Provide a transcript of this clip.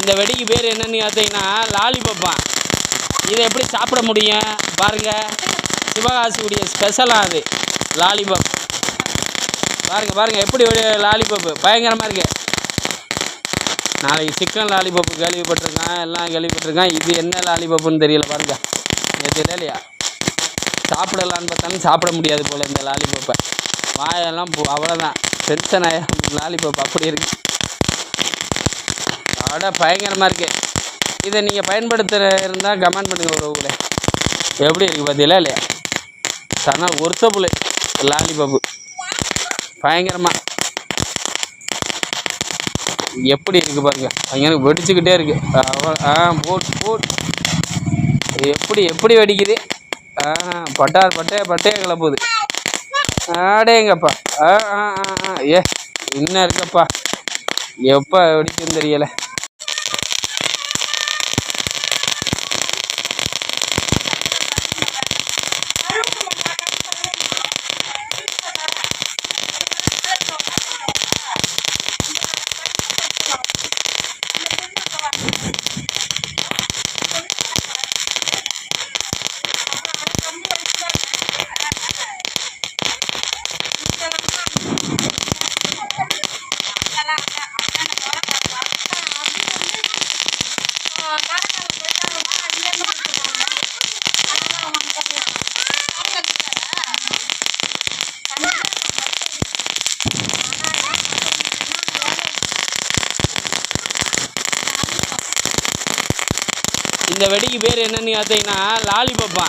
இந்த வெடிக்கு பேர் என்னன்னு பார்த்தீங்கன்னா லாலிபப்பா. இதை எப்படி சாப்பிட முடியும் பாருங்கள். சிவகாசியுடைய ஸ்பெஷலாக அது லாலிபப். பாருங்கள் எப்படி லாலிபப்பு பயங்கரமாக இருக்கு. நாளைக்கு சிக்கன் லாலிபப்பு கேள்விப்பட்டிருக்கேன், எல்லாம் கேள்விப்பட்டிருக்கேன். இது என்ன லாலிபப்புன்னு தெரியல பாருங்கள். தெரியல இல்லையா? சாப்பிடலான்னு பார்த்தாலும் சாப்பிட முடியாது போல் இந்த லாலிபப்பை. வாயெல்லாம் அவ்வளோதான் டென்ஷன் ஆயிடும். லாலிபப் அப்படி இருக்கு. அட பயங்கரமாக இருக்குது. இதை நீங்கள் பயன்படுத்துகிற இருந்தால் கமெண்ட் பண்ணுங்கள் உறவுகளே. எப்படி இருக்குது பார்த்தீங்களா இல்லையா? ஆனால் ஒருத்தபுள் லாலிபப்பு பயங்கரமாக எப்படி இருக்குது பாருங்கள். பயங்கரம் வெடிச்சுக்கிட்டே இருக்குது. போட் எப்படி வெடிக்குது. பட்டையை கிளப்புது. ஆடேங்கப்பா. இன்னும் இருக்கப்பா. எப்போ வெடிக்குன்னு தெரியலை. இந்த வெடிக்கு பேர் என்னன்னு பார்த்தீங்கன்னா லாலிபப்பா.